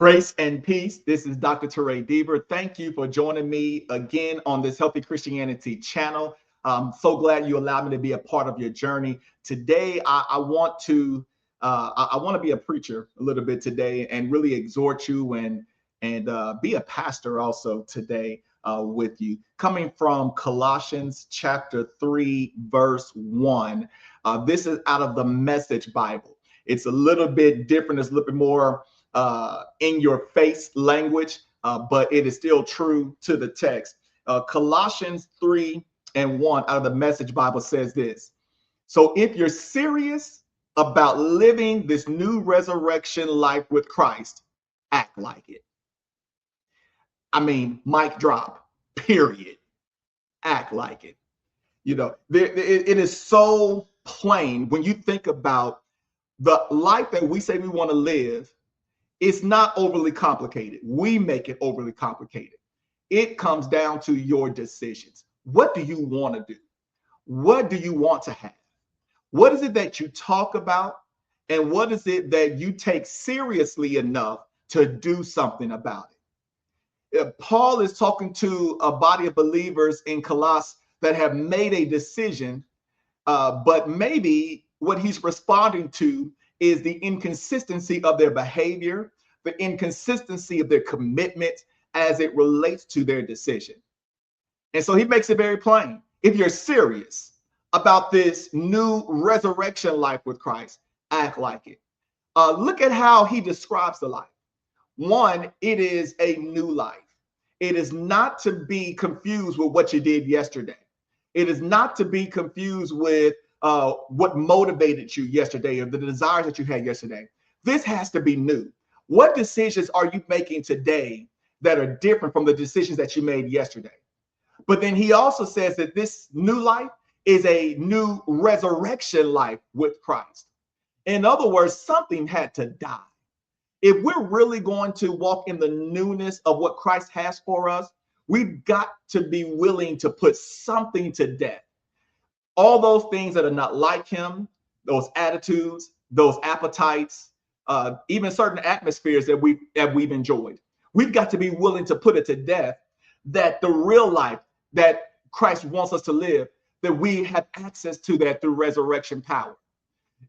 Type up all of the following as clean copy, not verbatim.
Grace and peace. This is Dr. Teray Deaver. Thank you for joining me again on this Healthy Christianity channel. I'm so glad you allowed me to be a part of your journey. Today, I want to be a preacher a little bit today and really exhort you and be a pastor also today with you. Coming from Colossians chapter 3, verse 1. This is out of the Message Bible. It's a little bit different. It's a little bit more in your face language, but it is still true to the text. Colossians 3 and 1 out of the Message Bible says this. So if you're serious about living this new resurrection life with Christ, act like it. I mean, mic drop, period. Act like it. It is so plain when you think about the life that we say we want to live. It's not overly complicated. We make it overly complicated. It comes down to your decisions. What do you want to do? What do you want to have? What is it that you talk about? And what is it that you take seriously enough to do something about it? Paul is talking to a body of believers in Colossae that have made a decision, but maybe what he's responding to is the inconsistency of their behavior, the inconsistency of their commitment as it relates to their decision. And so he makes it very plain. If you're serious about this new resurrection life with Christ, act like it. Look at how he describes the life. One, it is a new life. It is not to be confused with what you did yesterday. It is not to be confused with what motivated you yesterday or the desires that you had yesterday. This has to be new. What decisions are you making today that are different from the decisions that you made yesterday? But then he also says that this new life is a new resurrection life with Christ. In other words, something had to die. If we're really going to walk in the newness of what Christ has for us, we've got to be willing to put something to death. All those things that are not like him, those attitudes, those appetites, even certain atmospheres that we've enjoyed. We've got to be willing to put it to death, that the real life that Christ wants us to live, that we have access to that through resurrection power.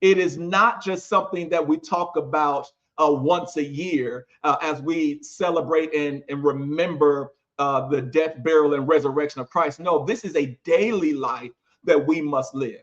It is not just something that we talk about once a year as we celebrate and remember the death, burial, and resurrection of Christ. No, this is a daily life that we must live.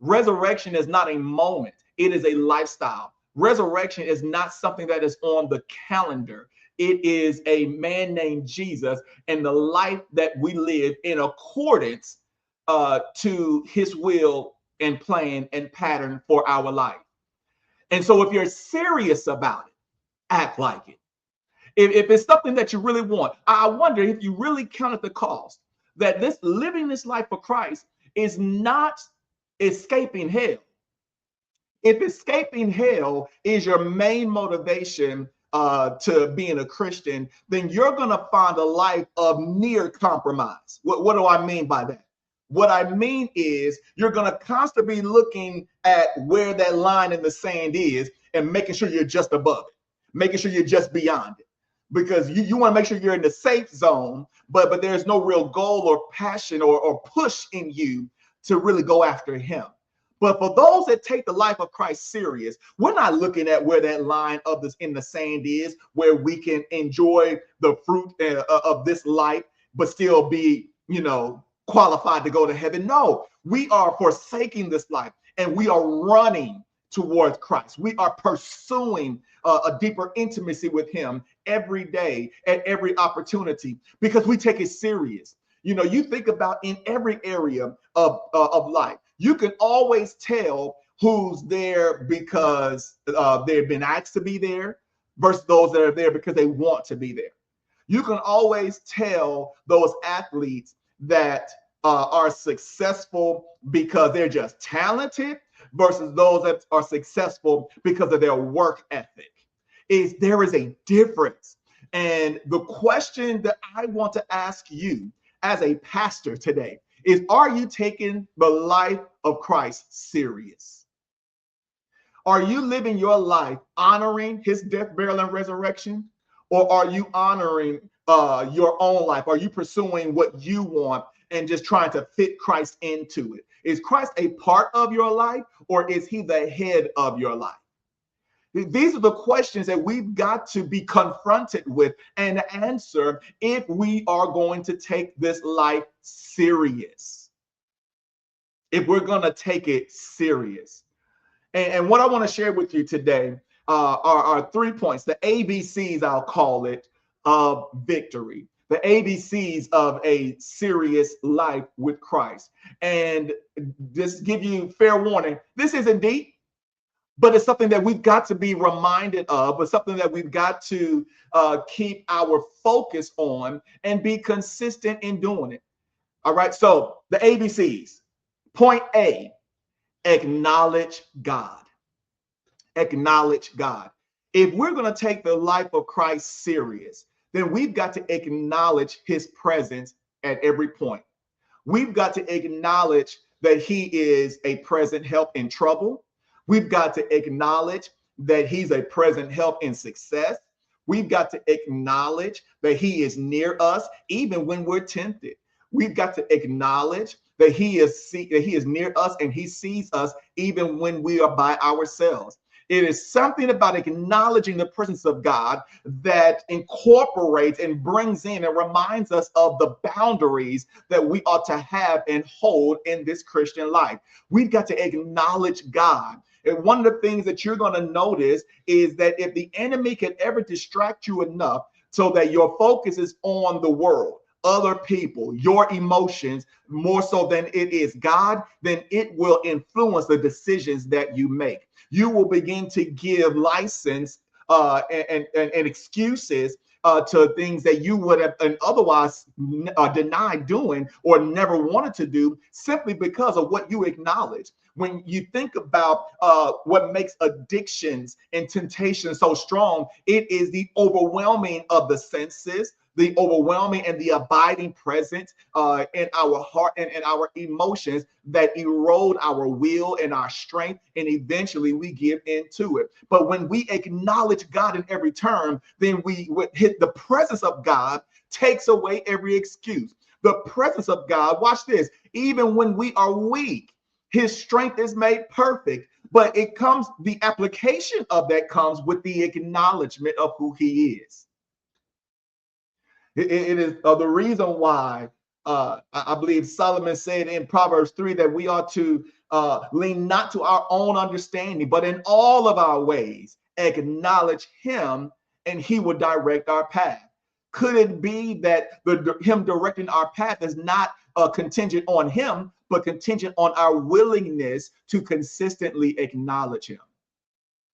Resurrection is not a moment, it is a lifestyle. Resurrection is not something that is on the calendar. It is a man named Jesus and the life that we live in accordance to his will and plan and pattern for our life. And so if you're serious about it, act like it. If it's something that you really want, I wonder if you really counted the cost that this living this life for Christ is not escaping hell. If escaping hell is your main motivation to being a Christian, then you're going to find a life of near compromise. What do I mean by that? What I mean is you're going to constantly be looking at where that line in the sand is and making sure you're just above it, making sure you're just beyond it. Because you want to make sure you're in the safe zone, but there's no real goal or passion or push in you to really go after him. But for those that take the life of Christ serious, we're not looking at where that line of this in the sand is, where we can enjoy the fruit of this life, but still be, qualified to go to heaven. No, we are forsaking this life and we are running towards Christ. We are pursuing a deeper intimacy with him every day at every opportunity because we take it serious. You think about in every area of life, you can always tell who's there because they've been asked to be there versus those that are there because they want to be there. You can always tell those athletes that are successful because they're just talented versus those that are successful because of their work ethic. There is a difference. And the question that I want to ask you as a pastor today is, are you taking the life of Christ serious? Are you living your life honoring his death, burial, and resurrection? or are you honoring your own life? Are you pursuing what you want and just trying to fit Christ into it? Is Christ a part of your life, or is he the head of your life? These are the questions that we've got to be confronted with and answer if we are going to take this life serious. If we're going to take it serious. And what I want to share with you today are 3 points, the ABCs, I'll call it, of victory, the ABCs of a serious life with Christ. And just give you fair warning, this isn't deep, but it's something that we've got to be reminded of, but something that we've got to keep our focus on and be consistent in doing it. All right, so the ABCs. Point A, acknowledge God. Acknowledge God. If we're going to take the life of Christ serious, then we've got to acknowledge his presence at every point. We've got to acknowledge that he is a present help in trouble. We've got to acknowledge that he's a present help in success. We've got to acknowledge that he is near us even when we're tempted. We've got to acknowledge that he is near us and he sees us even when we are by ourselves. It is something about acknowledging the presence of God that incorporates and brings in and reminds us of the boundaries that we ought to have and hold in this Christian life. We've got to acknowledge God. And one of the things that you're going to notice is that if the enemy can ever distract you enough so that your focus is on the world, other people, your emotions, more so than it is God, then it will influence the decisions that you make. You will begin to give license and excuses to things that you would have otherwise denied doing or never wanted to do simply because of what you acknowledge. When you think about what makes addictions and temptation so strong, it is the overwhelming of the senses, the overwhelming and the abiding presence in our heart and in our emotions that erode our will and our strength, and eventually we give into it. But when we acknowledge God in every term, then we hit the presence of God takes away every excuse. The presence of God, watch this, even when we are weak, his strength is made perfect. But it comes, the application of that comes with the acknowledgement of who he is. It is the reason why I believe Solomon said in Proverbs 3 that we ought to lean not to our own understanding, but in all of our ways acknowledge him, and he will direct our path. Could it be that him directing our path is not contingent on him, but contingent on our willingness to consistently acknowledge him?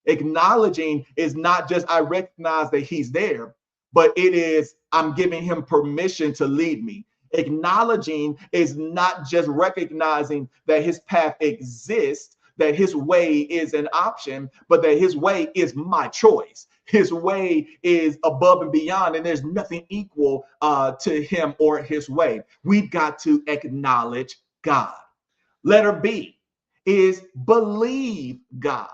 Acknowledging is not just I recognize that he's there, but it is I'm giving him permission to lead me. Acknowledging is not just recognizing that his path exists, that his way is an option, but that his way is my choice. His way is above and beyond, and there's nothing equal to him or his way. We've got to acknowledge God. Letter B is believe God.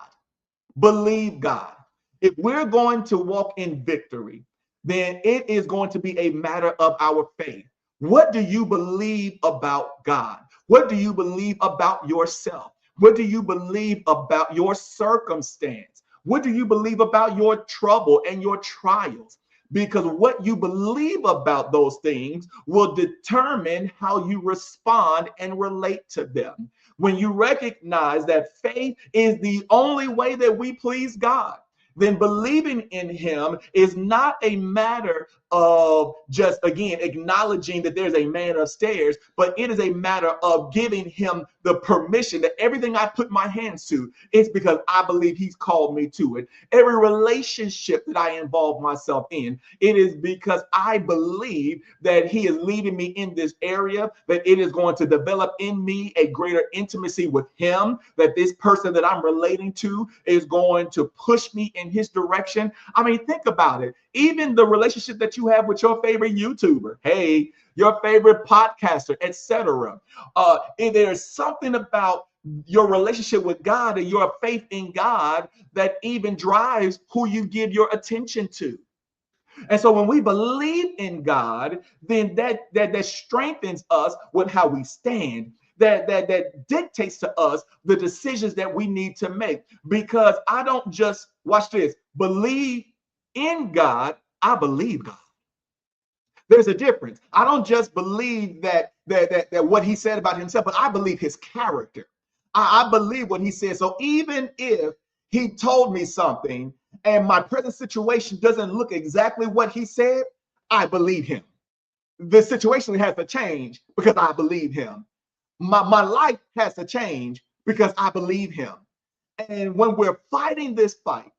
Believe God. If we're going to walk in victory, then it is going to be a matter of our faith. What do you believe about God? What do you believe about yourself? What do you believe about your circumstance? What do you believe about your trouble and your trials? Because what you believe about those things will determine how you respond and relate to them. When you recognize that faith is the only way that we please God, then believing in him is not a matter of just, again, acknowledging that there's a man upstairs, but it is a matter of giving him the permission that everything I put my hands to, it's because I believe he's called me to it. Every relationship that I involve myself in, it is because I believe that he is leading me in this area, that it is going to develop in me a greater intimacy with him, that this person that I'm relating to is going to push me in his direction. I mean, think about it. Even the relationship that you have with your favorite YouTuber, hey, your favorite podcaster, etc. There's something about your relationship with God and your faith in God that even drives who you give your attention to. And so when we believe in God, then that strengthens us with how we stand. That dictates to us the decisions that we need to make. Because I don't just, watch this, believe in God, I believe God. There's a difference. I don't just believe that what he said about himself, but I believe his character. I believe what he said. So even if he told me something and my present situation doesn't look exactly what he said, I believe him. The situation has to change because I believe him. My life has to change because I believe him. And when we're fighting this fight,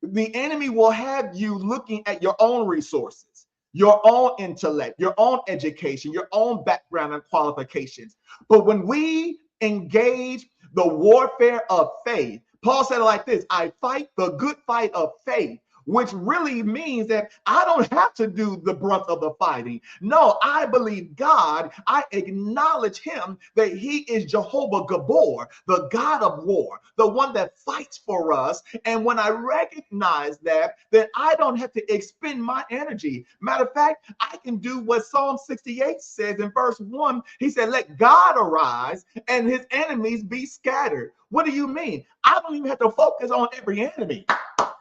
the enemy will have you looking at your own resources, your own intellect, your own education, your own background and qualifications. But when we engage the warfare of faith, Paul said it like this: I fight the good fight of faith, which really means that I don't have to do the brunt of the fighting. No, I believe God. I acknowledge him that he is Jehovah Gabor, the God of war, the one that fights for us. And when I recognize that, then I don't have to expend my energy. Matter of fact, I can do what Psalm 68 says in verse 1. He said, let God arise and his enemies be scattered. What do you mean? I don't even have to focus on every enemy.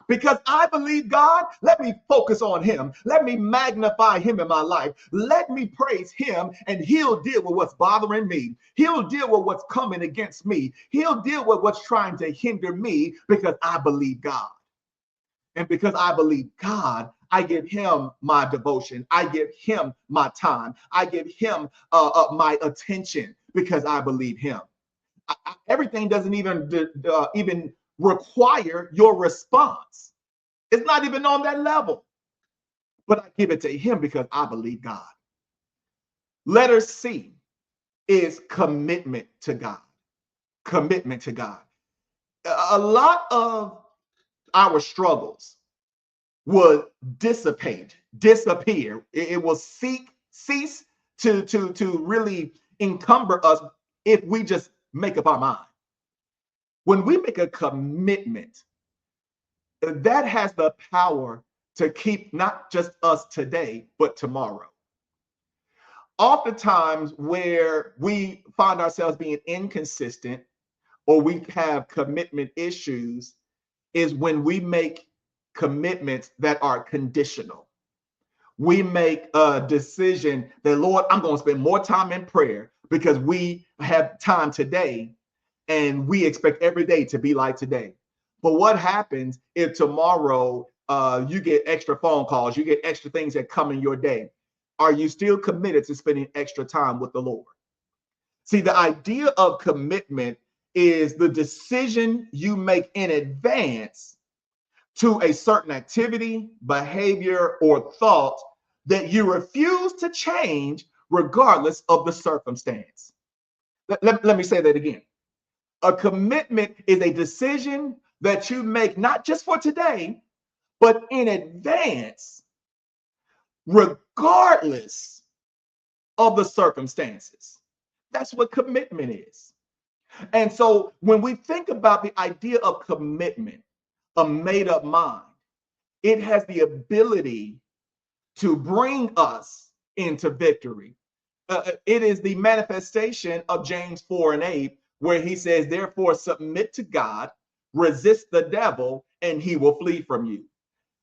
Because I believe God, let me focus on him. Let me magnify him in my life. Let me praise him, and he'll deal with what's bothering me. He'll deal with what's coming against me. He'll deal with what's trying to hinder me because I believe God. And because I believe God, I give him my devotion. I give him my time. I give him my attention because I believe him. Everything doesn't even require your response. It's not even on that level. But I give it to him because I believe God. Letter C is commitment to God. Commitment to God. A lot of our struggles will dissipate, disappear. It will cease to really encumber us if we just make up our mind. When we make a commitment, that has the power to keep not just us today, but tomorrow. Oftentimes, where we find ourselves being inconsistent or we have commitment issues is when we make commitments that are conditional. We make a decision that, Lord, I'm going to spend more time in prayer because we have time today and we expect every day to be like today. But what happens if tomorrow you get extra phone calls, you get extra things that come in your day? Are you still committed to spending extra time with the Lord? See, the idea of commitment is the decision you make in advance to a certain activity, behavior, or thought that you refuse to change regardless of the circumstance. Let me say that again. A commitment is a decision that you make not just for today, but in advance, regardless of the circumstances. That's what commitment is. And so when we think about the idea of commitment, a made up mind, it has the ability to bring us into victory. It is the manifestation of James 4:8, where he says, therefore, submit to God, resist the devil, and he will flee from you.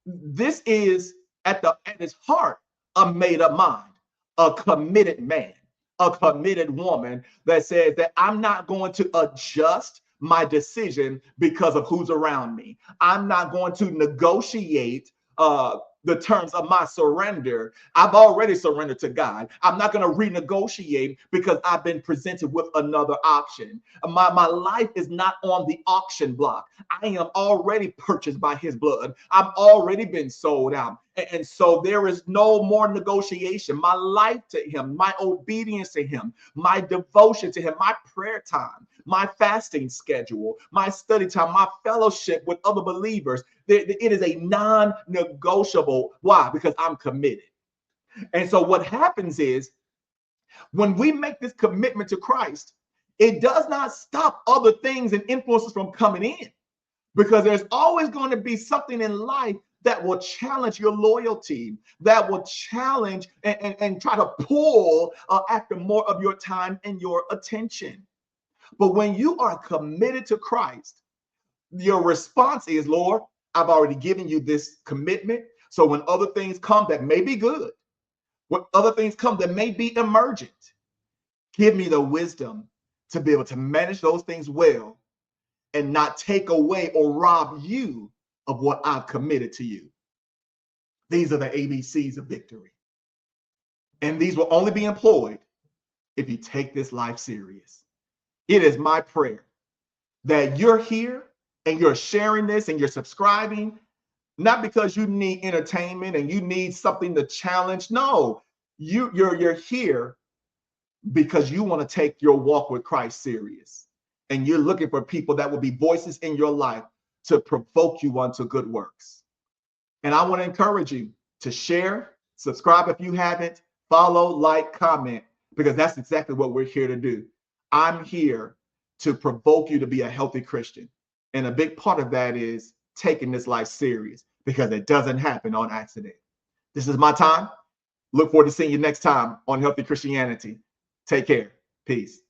This is at its heart a made up mind, a committed man, a committed woman that says that I'm not going to adjust my decision because of who's around me. I'm not going to negotiate the terms of my surrender. I've already surrendered to God. I'm not going to renegotiate because I've been presented with another option. My life is not on the auction block. I am already purchased by his blood. I've already been sold out. And so there is no more negotiation. My life to him, my obedience to him, my devotion to him, my prayer time, my fasting schedule, my study time, my fellowship with other believers, it is a non-negotiable. Why? Because I'm committed. And so what happens is when we make this commitment to Christ, it does not stop other things and influences from coming in, because there's always going to be something in life that will challenge your loyalty, that will challenge and try to pull after more of your time and your attention. But when you are committed to Christ, your response is, Lord, I've already given you this commitment. So when other things come that may be good, when other things come that may be emergent, give me the wisdom to be able to manage those things well and not take away or rob you of what I've committed to you. These are the ABCs of victory. And these will only be employed if you take this life serious. It is my prayer that you're here and you're sharing this and you're subscribing, not because you need entertainment and you need something to challenge. No, you're here because you want to take your walk with Christ serious. And you're looking for people that will be voices in your life to provoke you unto good works. And I want to encourage you to share, subscribe if you haven't, follow, like, comment, because that's exactly what we're here to do. I'm here to provoke you to be a healthy Christian. And a big part of that is taking this life serious, because it doesn't happen on accident. This is my time. Look forward to seeing you next time on Healthy Christianity. Take care. Peace.